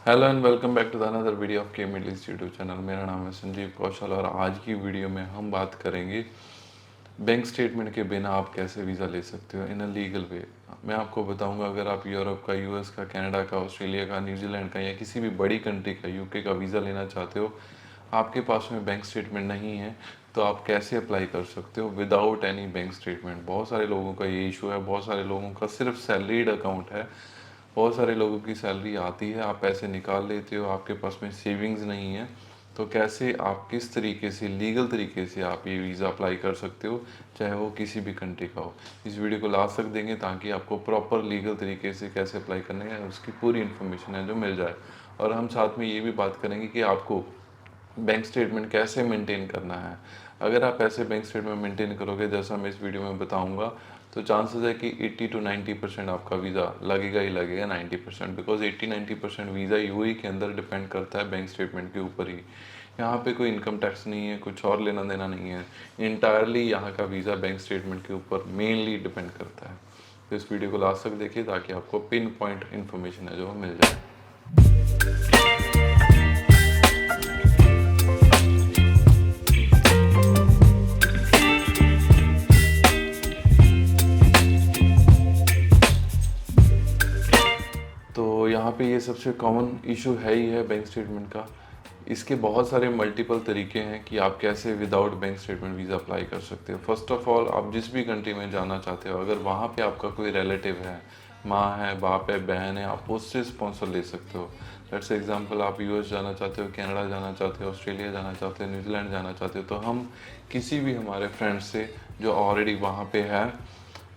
Hello and welcome back to the another video of के Middle East YouTube channel. मेरा नाम है संजीव कौशल और आज की वीडियो में हम बात करेंगे बैंक स्टेटमेंट के बिना आप कैसे वीज़ा ले सकते हो इन अ लीगल वे। मैं आपको बताऊंगा, अगर आप यूरोप का, यूएस का, कनाडा का, ऑस्ट्रेलिया का, न्यूजीलैंड का या किसी भी बड़ी कंट्री का, यूके का वीज़ा लेना चाहते हो, आपके पास में बैंक स्टेटमेंट नहीं है, तो आप कैसे अप्लाई कर सकते हो विदाउट एनी बैंक स्टेटमेंट। बहुत सारे लोगों का ये इशू है, बहुत सारे लोगों का सिर्फ सैलरीड अकाउंट है, बहुत सारे लोगों की सैलरी आती है, आप पैसे निकाल लेते हो, आपके पास में सेविंग्स नहीं है। तो कैसे आप किस तरीके से लीगल तरीके से आप ये वीज़ा अप्लाई कर सकते हो, चाहे वो किसी भी कंट्री का हो। इस वीडियो को लास्ट तक देंगे ताकि आपको प्रॉपर लीगल तरीके से कैसे अप्लाई करना है उसकी पूरी इन्फॉर्मेशन है जो मिल जाए। और हम साथ में ये भी बात करेंगे कि आपको बैंक स्टेटमेंट कैसे मेंटेन करना है। अगर आप ऐसे बैंक स्टेटमेंट मेंटेन करोगे जैसा मैं इस वीडियो में बताऊंगा, तो चांसेस है कि 80 to 90% आपका वीज़ा लगेगा ही लगेगा। 90%, बिकॉज 80-90% वीज़ा यूएई के अंदर डिपेंड करता है बैंक स्टेटमेंट के ऊपर ही। यहाँ पे कोई इनकम टैक्स नहीं है, कुछ और लेना देना नहीं है। इंटायरली यहाँ का वीज़ा बैंक स्टेटमेंट के ऊपर मेनली डिपेंड करता है। तो इस वीडियो को लास्ट तक देखिए ताकि आपको पिन पॉइंट इन्फॉर्मेशन है जो मिल जाए। तो यहाँ पे ये सबसे कॉमन इशू है ही है बैंक स्टेटमेंट का। इसके बहुत सारे मल्टीपल तरीके हैं कि आप कैसे without bank statement visa apply कर सकते हो। फर्स्ट ऑफ ऑल, आप जिस भी कंट्री में जाना चाहते हो, अगर वहाँ पे आपका कोई रिलेटिव है, माँ है, बाप है, बहन है, आप उससे स्पॉन्सर ले सकते हो। लेट्स एग्जांपल, आप यूएस जाना चाहते हो, कनाडा जाना चाहते हो, ऑस्ट्रेलिया जाना चाहते हो, न्यूजीलैंड जाना चाहते हो, तो हम किसी भी हमारे फ्रेंड से जो ऑलरेडी वहाँ पे है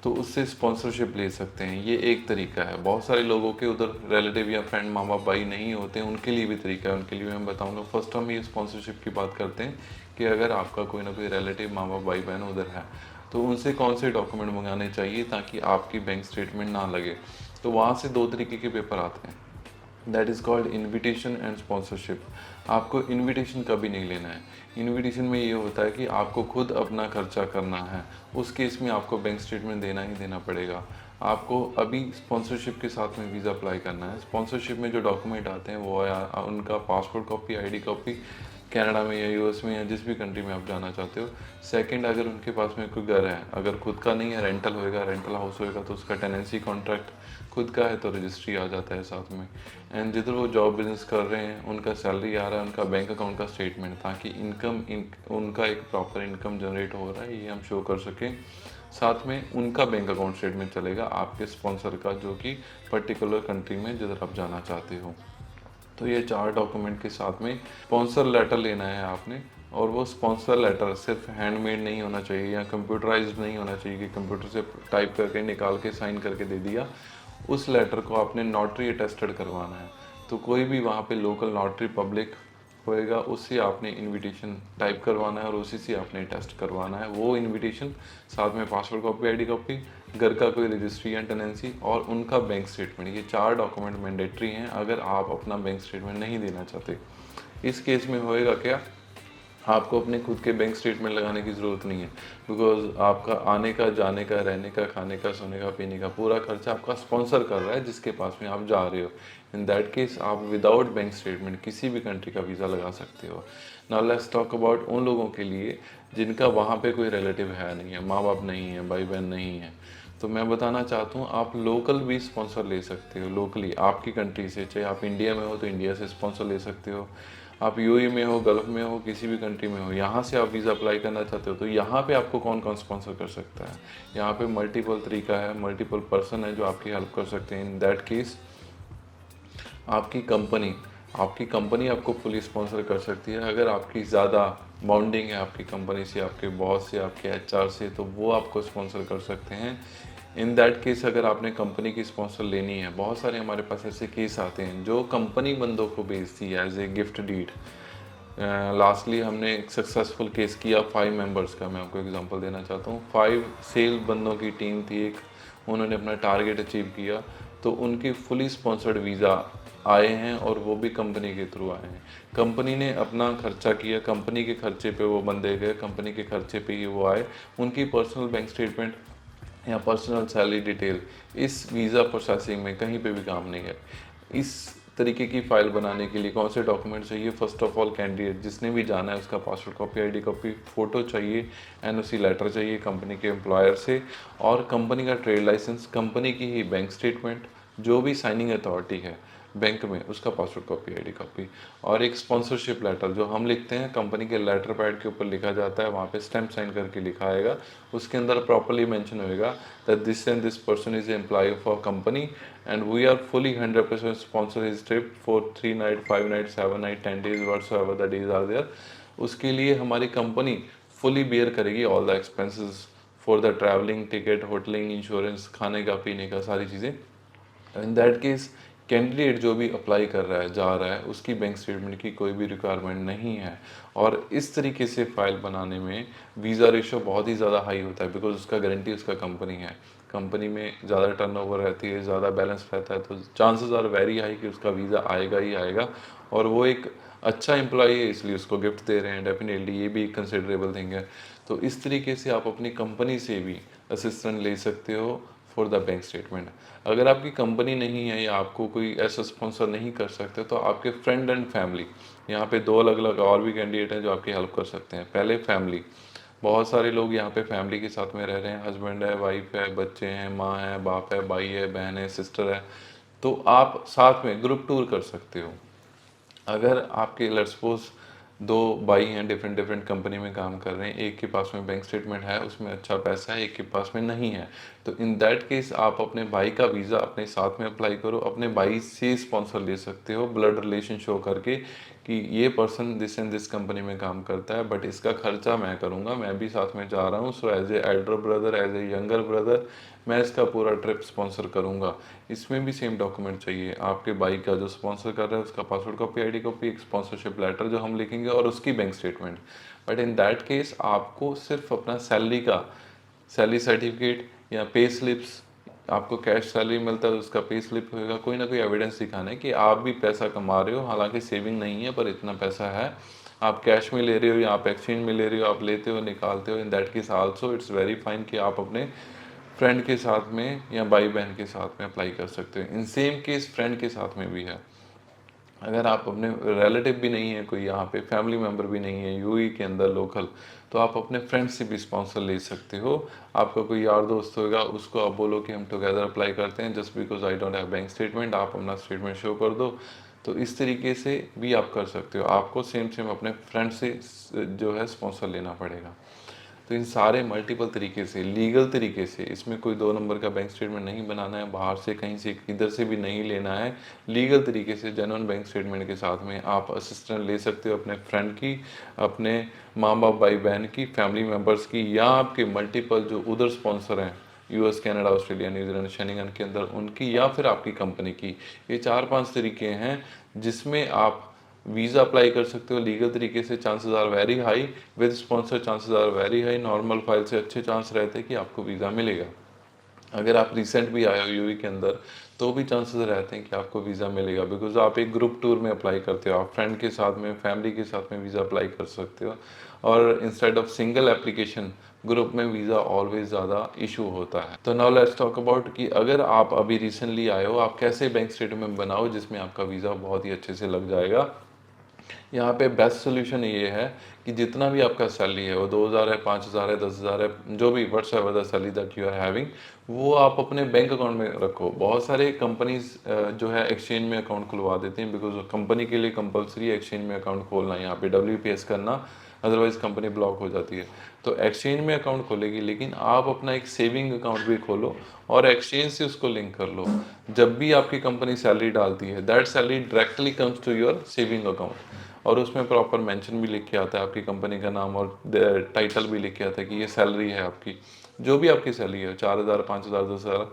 तो उससे स्पॉन्सरशिप ले सकते हैं। ये एक तरीका है। बहुत सारे लोगों के उधर रिलेटिव या फ्रेंड, माँ बाप, भाई नहीं होते, उनके लिए भी तरीका है, उनके लिए मैं बताऊंगा। फर्स्ट हम ये स्पॉन्सरशिप की बात करते हैं कि अगर आपका कोई ना कोई रिलेटिव, माँ बाप, भाई बहन उधर है, तो उनसे कौन से डॉक्यूमेंट मंगाने चाहिए ताकि आपकी बैंक स्टेटमेंट ना लगे। तो वहाँ से दो तरीके के पेपर आते हैं, that is called invitation and sponsorship. आपको इन्विटेशन कभी नहीं लेना है। इन्विटेशन में ये होता है कि आपको खुद अपना खर्चा करना है, उस केस में आपको बैंक स्टेटमेंट देना ही देना पड़ेगा। आपको अभी स्पॉन्सरशिप के साथ में वीज़ा अप्लाई करना है। स्पॉन्सरशिप में जो डॉक्यूमेंट आते हैं वो है उनका passport copy, ID copy, Canada में या यूएस में या जिस भी कंट्री में आप जाना चाहते हो। सेकंड, अगर उनके पास में कोई घर है, अगर खुद का नहीं है, रेंटल होएगा, रेंटल हाउस होएगा, तो उसका टेनेंसी कॉन्ट्रैक्ट। खुद का है तो रजिस्ट्री आ जाता है साथ में। एंड जिधर वो जॉब बिजनेस कर रहे हैं, उनका सैलरी आ रहा है, उनका बैंक अकाउंट का स्टेटमेंट, ताकि उनका एक प्रॉपर इनकम जनरेट हो रहा है ये हम शो कर सकें। साथ में उनका बैंक अकाउंट स्टेटमेंट चलेगा आपके स्पॉन्सर का, जो कि पर्टिकुलर कंट्री में जिधर आप जाना चाहते हो। तो ये 4 डॉक्यूमेंट के साथ में स्पॉन्सर लेटर लेना है आपने। और वो स्पॉन्सर लेटर सिर्फ हैंडमेड नहीं होना चाहिए या कंप्यूटराइज्ड नहीं होना चाहिए कि कंप्यूटर से टाइप करके निकाल के साइन करके दे दिया। उस लेटर को आपने नोटरी अटेस्टेड करवाना है। तो कोई भी वहाँ पे लोकल नोटरी पब्लिक होएगा, उससे आपने इनविटेशन टाइप करवाना है और उसी से आपने टेस्ट करवाना है। वो इनविटेशन साथ में पासपोर्ट कॉपी, आईडी कॉपी, घर का कोई रजिस्ट्री या टेनेंसी और उनका बैंक स्टेटमेंट, ये 4 डॉक्यूमेंट मैंडेटरी हैं अगर आप अपना बैंक स्टेटमेंट नहीं देना चाहते। इस केस में होएगा क्या, आपको अपने खुद के बैंक स्टेटमेंट लगाने की ज़रूरत नहीं है, बिकॉज आपका आने का, जाने का, रहने का, खाने का, सोने का, पीने का पूरा खर्चा आपका स्पॉन्सर कर रहा है जिसके पास में आप जा रहे हो। इन दैट केस आप विदाउट बैंक स्टेटमेंट किसी भी कंट्री का वीज़ा लगा सकते हो। नाउ लेट्स टॉक अबाउट उन लोगों के लिए जिनका वहाँ पे कोई रिलेटिव है नहीं है, माँ बाप नहीं है, भाई बहन नहीं है। तो मैं बताना चाहता हूँ, आप लोकल भी स्पॉन्सर ले सकते हो। लोकली आपकी कंट्री से, चाहे आप इंडिया में हो तो इंडिया से स्पॉन्सर ले सकते हो, आप यूएई में हो, गल्फ में हो, किसी भी कंट्री में हो, यहाँ से आप वीज़ा अप्लाई करना चाहते हो, तो यहाँ पे आपको कौन कौन स्पॉन्सर कर सकता है। यहाँ पे मल्टीपल तरीका है, मल्टीपल पर्सन है जो आपकी हेल्प कर सकते हैं। इन दैट केस आपकी कंपनी आपको फुली स्पॉन्सर कर सकती है। अगर आपकी ज़्यादा बॉन्डिंग है आपकी कंपनी से, आपके बॉस से, आपके एचआर से, तो वो आपको स्पॉन्सर कर सकते हैं। इन दैट केस अगर आपने कंपनी की स्पॉन्सर लेनी है, बहुत सारे हमारे पास ऐसे केस आते हैं जो कंपनी बंदों को बेचती है as a gift deed. Lastly हमने एक सक्सेसफुल केस किया 5 मेंबर्स का। मैं आपको एग्जांपल देना चाहता हूँ। 5 सेल बंदों की टीम थी एक, उन्होंने अपना टारगेट अचीव किया, तो उनकी फुली स्पॉन्सर्ड वीज़ा आए हैं और वो भी कंपनी के थ्रू आए हैं। कंपनी ने अपना खर्चा किया, कंपनी के खर्चे पे वो बंदे गए, कंपनी के खर्चे पे ही वो आए। उनकी पर्सनल बैंक स्टेटमेंट या पर्सनल सैलरी डिटेल इस वीज़ा प्रोसेसिंग में कहीं पे भी काम नहीं है। इस तरीके की फ़ाइल बनाने के लिए कौन से डॉक्यूमेंट चाहिए, फर्स्ट ऑफ ऑल कैंडिडेट जिसने भी जाना है उसका passport copy, ID copy, photo चाहिए, एनओसी लेटर चाहिए कंपनी के एम्प्लॉयर से, और कंपनी का ट्रेड लाइसेंस, कंपनी की ही बैंक स्टेटमेंट, जो भी साइनिंग अथॉरिटी है बैंक में उसका पासपोर्ट कॉपी, आईडी कॉपी, और एक स्पॉन्सरशिप लेटर जो हम लिखते हैं कंपनी के लेटर पैड के ऊपर लिखा जाता है, वहाँ पे स्टैम्प साइन करके लिखा आएगा, उसके अंदर प्रॉपर्ली मेंशन होएगा that this and this person is employ for company and we are fully 100% sponsor his trip for 3 night 5 night 7 night 10 days whatsoever the days are there. उसके लिए हमारी कंपनी फुली बियर करेगी all the expenses for the travelling, ticket, hotelling, insurance, खाने का, पीने का, सारी चीज़ें। इन दैट केस कैंडिडेट जो भी अप्लाई कर रहा है, जा रहा है, उसकी बैंक स्टेटमेंट की कोई भी रिक्वायरमेंट नहीं है। और इस तरीके से फाइल बनाने में वीज़ा रेशो बहुत ही ज़्यादा हाई होता है, बिकॉज उसका गारंटी उसका कंपनी है, कंपनी में ज़्यादा टर्नओवर रहती है, ज़्यादा बैलेंस रहता है, तो चांसेस आर वेरी हाई कि उसका वीज़ा आएगा ही आएगा। और वो एक अच्छा एम्प्लॉई है इसलिए उसको गिफ्ट दे रहे हैं, डेफिनेटली ये भी एक कंसिडरेबल थिंग है। तो इस तरीके से आप अपनी कंपनी से भी असिस्टेंट ले सकते हो फॉर द बैंक स्टेटमेंट। अगर आपकी कंपनी नहीं है या आपको कोई ऐसा स्पॉन्सर नहीं कर सकते, तो आपके फ्रेंड एंड फैमिली, यहाँ पे दो अलग अलग और भी कैंडिडेट हैं जो आपकी हेल्प कर सकते हैं। पहले फैमिली, बहुत सारे लोग यहाँ पे फैमिली के साथ में रह रहे हैं, हस्बैंड है, वाइफ है, बच्चे हैं, माँ है, बाप है, भाई है, बहन है, सिस्टर है, तो आप साथ में ग्रुप टूर कर सकते हो। अगर आपके लेट्स सपोज दो भाई हैं, डिफरेंट डिफरेंट कंपनी में काम कर रहे हैं, एक के पास में बैंक स्टेटमेंट है, उसमें अच्छा पैसा है, एक के पास में नहीं है, तो इन दैट केस आप अपने भाई का वीज़ा अपने साथ में अप्लाई करो, अपने भाई से स्पॉन्सर ले सकते हो ब्लड रिलेशन शो करके कि ये person this and this company में काम करता है, बट इसका खर्चा मैं करूँगा, मैं भी साथ में जा रहा हूँ, so as a elder brother, as a younger brother, मैं इसका पूरा ट्रिप स्पॉन्सर करूँगा। इसमें भी सेम डॉक्यूमेंट चाहिए, आपके भाई का जो स्पॉन्सर कर रहा है उसका पासपोर्ट कॉपी, आईडी कॉपी, एक स्पॉन्सरशिप लेटर जो हम लिखेंगे, और उसकी bank statement. But in that case आपको सिर्फ अपना सैलरी का सैलरी सर्टिफिकेट या पे स्लिप्स, आपको कैश सैलरी मिलता है उसका पे स्लिप होएगा, कोई ना कोई एविडेंस दिखाना है कि आप भी पैसा कमा रहे हो, हालांकि सेविंग नहीं है पर इतना पैसा है, आप कैश में ले रहे हो या आप एक्सचेंज में ले रहे हो, आप लेते हो निकालते हो, in that case also it's very fine कि आप अपने फ्रेंड के साथ में या भाई बहन के साथ में अप्लाई कर सकते हो। इन सेम केस फ्रेंड के साथ में भी है। अगर आप अपने रिलेटिव भी नहीं है, कोई यहाँ पे फैमिली मेम्बर भी नहीं है यूएई के अंदर लोकल, तो आप अपने फ्रेंड से भी स्पॉन्सर ले सकते हो। आपका कोई यार दोस्त होगा, उसको आप बोलो कि हम टुगेदर अप्लाई करते हैं, just because I don't have bank statement, आप अपना स्टेटमेंट शो कर दो। तो इस तरीके से भी आप कर सकते हो, आपको सेम सेम अपने फ्रेंड से जो है स्पॉन्सर लेना पड़ेगा। तो इन सारे मल्टीपल तरीके से, लीगल तरीके से, इसमें कोई दो नंबर का बैंक स्टेटमेंट नहीं बनाना है, बाहर से कहीं से किधर से भी नहीं लेना है, लीगल तरीके से जेन्युइन बैंक स्टेटमेंट के साथ में आप असिस्टेंट ले सकते हो अपने फ्रेंड की, अपने माँ बाप, भाई बहन की, फैमिली मेम्बर्स की, या आपके मल्टीपल जो उधर स्पॉन्सर हैं US, Canada, Australia, New Zealand, Schengen के अंदर, उनकी, या फिर आपकी कंपनी की। ये 4-5 तरीके हैं जिसमें आप वीज़ा अप्लाई कर सकते हो लीगल तरीके से। Chances are very high, with sponsor chances are very high, normal file से अच्छे चांस रहते हैं कि आपको वीज़ा मिलेगा। अगर आप रिसेंट भी आए हो यूएई के अंदर, तो भी चांसेस रहते हैं कि आपको वीज़ा मिलेगा, बिकॉज आप एक ग्रुप टूर में अप्लाई करते हो, आप फ्रेंड के साथ में, फैमिली के साथ में वीज़ा अप्लाई कर सकते हो। और instead of single application, group में वीज़ा ऑलवेज ज़्यादा इशू होता है। तो नाउ लेट्स टॉक अबाउट कि अगर आप अभी रिसेंटली आए हो, आप कैसे बैंक स्टेटमेंट बनाओ जिसमें आपका वीज़ा बहुत ही अच्छे से लग जाएगा। यहाँ पे बेस्ट सोल्यूशन ये है कि जितना भी आपका सैलरी है, वो 2000 है, 5000 है, 10,000 है, जो भी whatsoever the salary that you are having, वो आप अपने बैंक अकाउंट में रखो। बहुत सारे कंपनीज जो है एक्सचेंज में अकाउंट खुलवा देते हैं, बिकॉज कंपनी के लिए कंपलसरी एक्सचेंज में अकाउंट खोलना, यहाँ पे WPS करना, अदरवाइज कंपनी ब्लॉक हो जाती है। तो एक्सचेंज में अकाउंट खोलेगी, लेकिन आप अपना एक सेविंग अकाउंट भी खोलो और एक्सचेंज से उसको लिंक कर लो। जब भी आपकी कंपनी सैलरी डालती है, that salary directly comes to your saving account, और उसमें प्रॉपर मेंशन भी लिख के आता है आपकी कंपनी का नाम, और टाइटल भी लिख के आता है कि ये सैलरी है आपकी, जो भी आपकी सैलरी है, 4,000, 5,000, 10,000,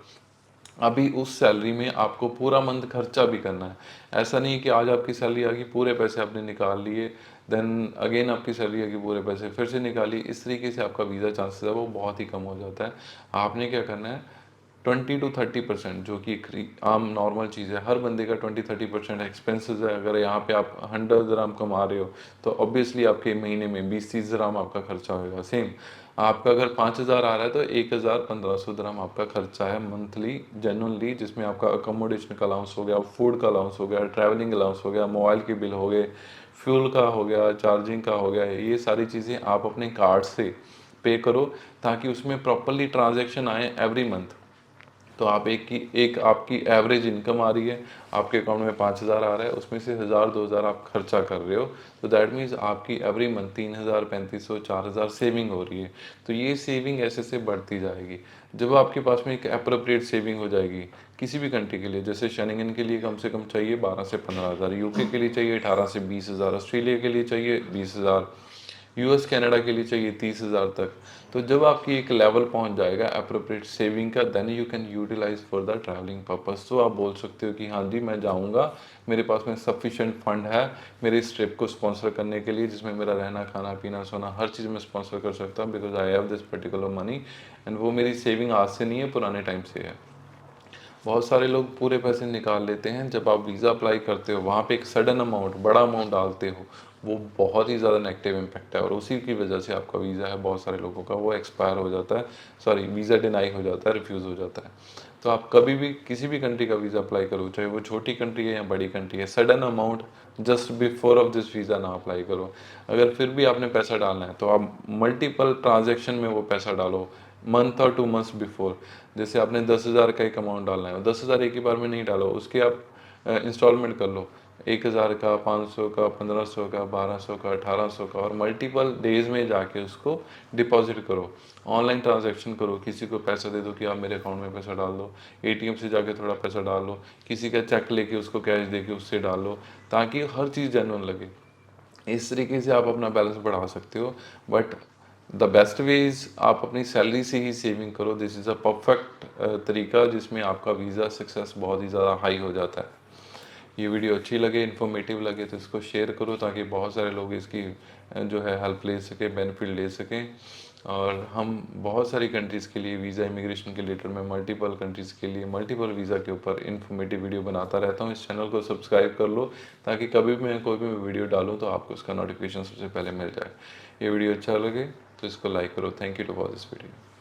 अभी उस सैलरी में आपको पूरा मंथ खर्चा भी करना है। ऐसा नहीं कि आज आपकी सैलरी आ गई, पूरे पैसे आपने निकाल लिए, देन अगेन आपकी सैलरी आ गई, पूरे पैसे फिर से निकाली, इस तरीके से आपका वीज़ा चांसेस है वो बहुत ही कम हो जाता है। आपने क्या करना है, 20 to 30% जो कि आम नॉर्मल चीज़ है, हर बंदे का 20-30% एक्सपेंसेस है। अगर यहाँ पे आप 100 दिरहम कमा रहे हो तो ऑब्वियसली आपके महीने में 20-30 दिरहम आपका खर्चा होगा। सेम आपका अगर 5,000 आ रहा है तो 1,1500 दिरहम आपका खर्चा है मंथली जेन्युइनली, जिसमें आपका अकोमोडेशन का अलाउंस हो गया, फूड का अलाउंस हो गया, ट्रैवलिंग अलाउंस हो गया, मोबाइल के बिल हो गए, फ्यूल का हो गया, चार्जिंग का हो गया। ये सारी चीज़ें आप अपने कार्ड से पे करो ताकि उसमें प्रॉपरली ट्रांजैक्शन आए एवरी मंथ। तो आप एक आपकी एवरेज इनकम आ रही है, आपके अकाउंट में 5,000 आ रहा है, उसमें से 1,000-2,000 आप खर्चा कर रहे हो, तो दैट मीन्स आपकी एवरी मंथ 3,000, 3,500, 4,000 सेविंग हो रही है। तो ये सेविंग ऐसे से बढ़ती जाएगी। जब आपके पास में एक अप्रोप्रिएट सेविंग हो जाएगी किसी भी कंट्री के लिए, जैसे शेंगेन के लिए कम से कम चाहिए 12 से 15,000, यूके के लिए चाहिए 18 से 20,000, ऑस्ट्रेलिया के लिए चाहिए 20,000, यूएस कनाडा के लिए चाहिए 30,000 तक। तो जब आपकी एक लेवल पहुंच जाएगा अप्रोप्रिएट सेविंग का, then you can utilise for the travelling purpose. तो आप बोल सकते हो कि हाँ जी मैं जाऊंगा, मेरे पास में सफिशिएंट फंड है मेरे इस ट्रिप को स्पॉन्सर करने के लिए, जिसमें मेरा रहना खाना पीना सोना हर चीज़ में स्पॉन्सर कर सकता हूँ, because I have this particular money. And वो मेरी सेविंग आज से नहीं है, पुराने टाइम से है। बहुत सारे लोग पूरे पैसे निकाल लेते हैं। जब आप वीज़ा अप्लाई करते हो वहाँ पे एक सडन अमाउंट, बड़ा अमाउंट डालते हो, वो बहुत ही ज़्यादा नेगेटिव इम्पैक्ट है, और उसी की वजह से आपका वीज़ा है बहुत सारे लोगों का वो एक्सपायर हो जाता है, सॉरी वीज़ा डिनाई हो जाता है, रिफ्यूज़ हो जाता है। तो आप कभी भी किसी भी कंट्री का वीज़ा अप्लाई करो, चाहे वो छोटी कंट्री है या बड़ी कंट्री है, sudden amount just before of this visa ना अप्लाई करो। अगर फिर भी आपने पैसा डालना है तो आप मल्टीपल ट्रांजेक्शन में वो पैसा डालो, मंथ और 2 मंथ्स बिफोर। जैसे आपने 10,000 का एक अमाउंट डालना है, 10,000 एक ही बार में नहीं डालो, उसके आप इंस्टॉलमेंट कर लो, 1,000 का, 500 का, 1,500 का, 1,200 का, 1,800 का, और मल्टीपल डेज में जाके उसको डिपॉजिट करो, ऑनलाइन ट्रांजैक्शन करो, किसी को पैसा दे दो कि आप मेरे अकाउंट में पैसा डाल दो, एटीएम से जाके थोड़ा पैसा डाल लो, किसी का चेक लेके उसको कैश दे के उससे डाल लो, ताकि हर चीज़ जेन्युइन लगे। इस तरीके से आप अपना बैलेंस बढ़ा सकते हो। But the best way is आप अपनी सैलरी से ही सेविंग करो। दिस इज़ अ परफेक्ट तरीका जिसमें आपका वीज़ा सक्सेस बहुत ही ज़्यादा हाई हो जाता है। ये वीडियो अच्छी लगे, इन्फॉर्मेटिव लगे तो इसको शेयर करो, ताकि बहुत सारे लोग इसकी जो है हेल्प ले सकें, बेनिफिट ले सकें। और हम बहुत सारी कंट्रीज़ के लिए वीज़ा इमिग्रेशन के रिलेटेड में मल्टीपल कंट्रीज़ के लिए मल्टीपल वीज़ा के ऊपर इन्फॉर्मेटिव वीडियो बनाता रहता हूँ। इस चैनल को सब्सक्राइब कर लो ताकि कभी भी मैं कोई भी वीडियो डालूँ तो आपको उसका नोटिफिकेशन सबसे पहले मिल जाए। ये वीडियो अच्छा लगे तो इसको लाइक करो। Thank you to watch this video.